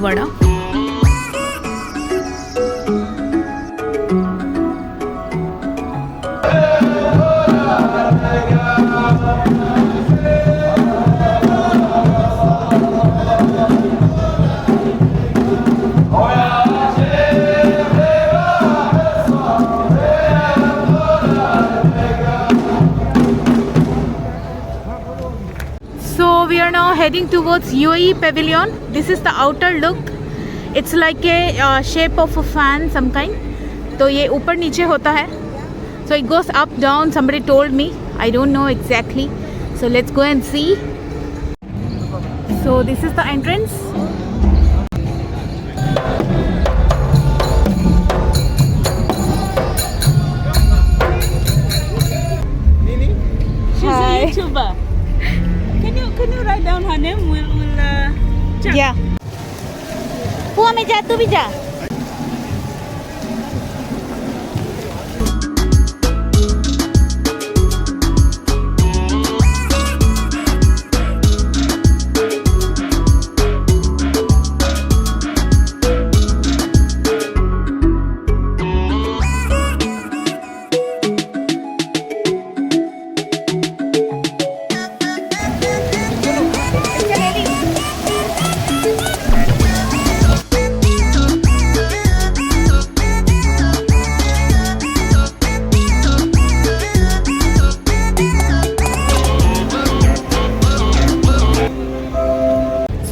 Vada. So we are now heading towards UAE Pavilion. This is the outer look. It's like a shape of a fan some kind. तो ये ऊपर नीचे होता है. So it goes up down. Somebody told me. I don't know exactly. So let's go and see. So this is the entrance. She's a YouTuber. Can you write down her name? We'll check. Yeah. Pua में जा तू भी जा.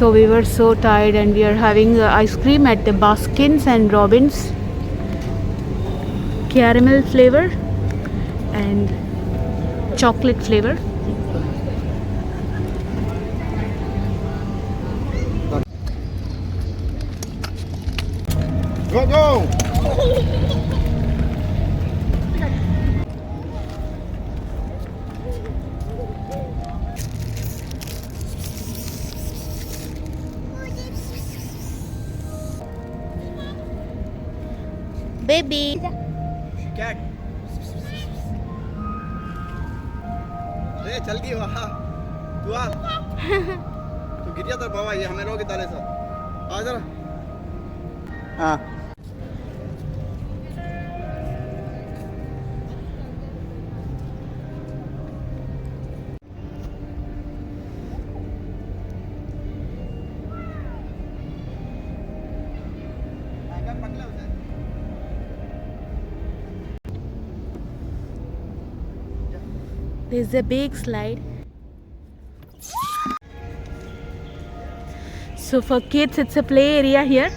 So we were so tired and we are having ice cream at the Baskins and Robbins, caramel flavor and chocolate flavor. Go, go! Baby. Cat. चल गई वहाँ तू आ तू गिर गया तो बाबा ये हमें रोके ताले साथ आ जरा हाँ There's a big slide. So for kids, it's a play area here.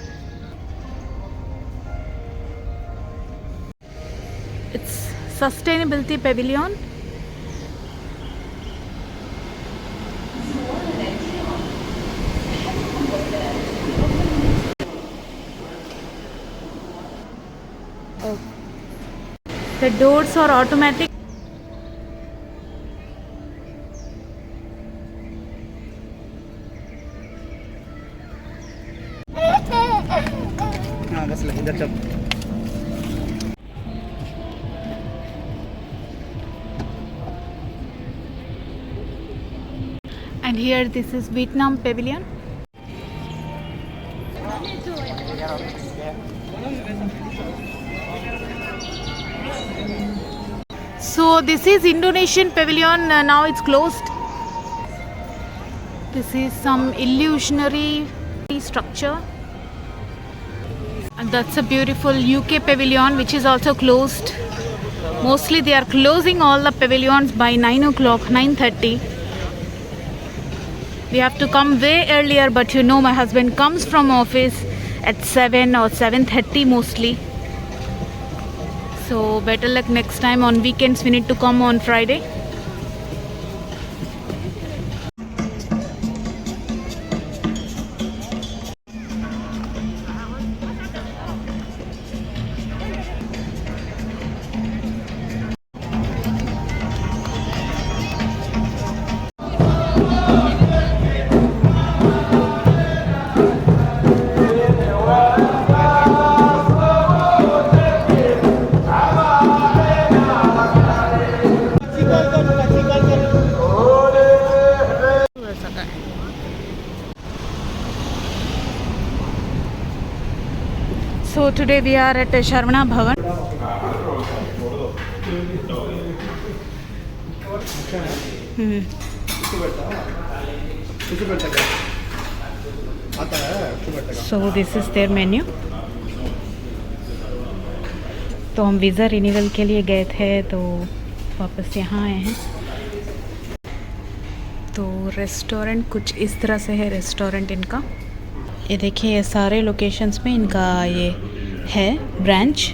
It's sustainability pavilion. Oh. The doors are automatic. हाँ बस इधर चल And here this is Vietnam Pavilion. So this is Indonesian Pavilion. Now it's closed. This is some illusionary structure. And that's a beautiful UK Pavilion which is also closed. Mostly they are closing all the pavilions by 9 o'clock, 9:30. We have to come way earlier, but you know my husband comes from office at 7 or 7:30 mostly. So better luck next time. On weekends we need to come on Friday. So today we are at Sharvana Bhavan. So this is their menu. तो हम visa renewal के लिए गए थे तो वापस यहाँ आए हैं। तो रेस्टोरेंट कुछ इस तरह से है रेस्टोरेंट इनका। ये देखिए ये सारे लोकेशंस में इनका ये है ब्रांच।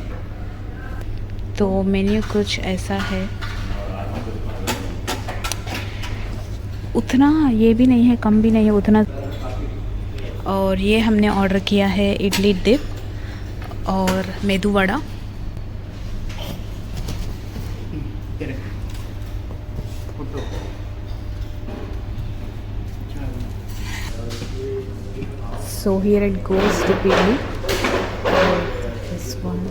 तो मेन्यू कुछ ऐसा है, उतना ये भी नहीं है कम भी नहीं है उतना। और ये हमने ऑर्डर किया है इडली डिप और medu vada. So here it goes to idli. This one.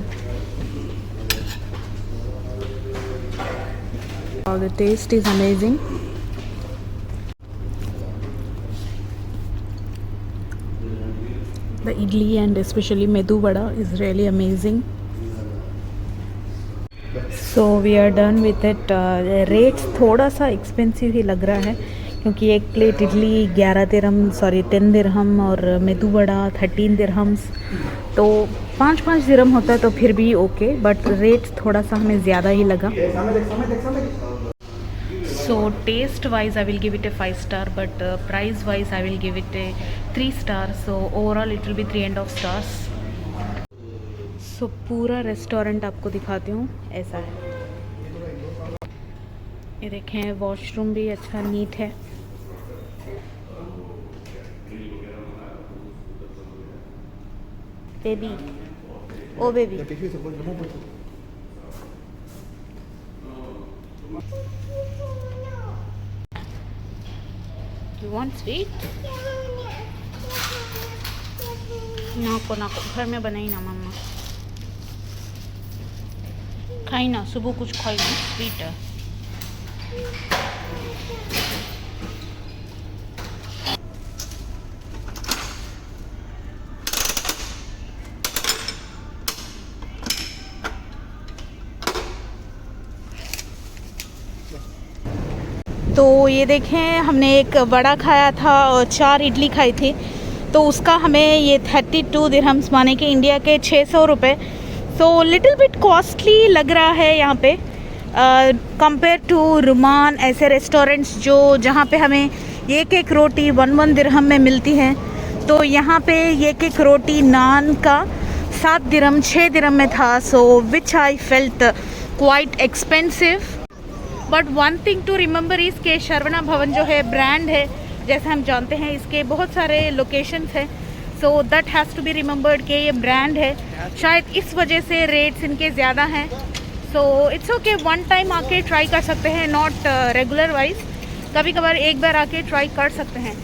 Oh, the taste is amazing. The idli and especially medu vada is really amazing. So we are done with it. Rates थोड़ा सा expensive ही लग रहा है क्योंकि एक plate idli 10 दिरहम और medu vada 13 dirhams. तो 5 दिरहम होता है तो फिर भी ओके, बट रेट थोड़ा सा हमें ज़्यादा ही लगा। So taste wise I will give it a 5 star, but price wise I will give it a 3 star. So overall it will be 3.5 stars. So पूरा रेस्टोरेंट आपको दिखाती हूँ, ऐसा है। ये देखें वॉशरूम भी अच्छा नीट है। Baby, oh baby, you want sweet? नाको घर में बनाई ना मम्मा, खाई ना, सुबह कुछ खाई ना, स्वीट है। तो ये देखें हमने एक वड़ा खाया था और 4 इडली खाई थी, तो उसका हमें ये 32 दिरहम्स माने कि इंडिया के 600 रुपये। सो लिटिल बिट कॉस्टली लग रहा है यहाँ पे कंपेयर टू रुमान ऐसे रेस्टोरेंट्स जो जहाँ पे हमें एक रोटी 1 दिरहम में मिलती है। तो यहाँ पे एक रोटी नान का 7 दिरहम 6 दिरहम में था। So which I felt quite expensive. But one thing to remember is के शरवना भवन जो है ब्रांड है, जैसे हम जानते हैं इसके बहुत सारे लोकेशंस हैं। So that has to be remembered कि ये ब्रांड है, शायद इस वजह से रेट्स इनके ज़्यादा हैं। So it's okay, one time आके ट्राई कर सकते हैं, नॉट रेगुलर वाइज, कभी कभार एक बार आके ट्राई कर सकते हैं।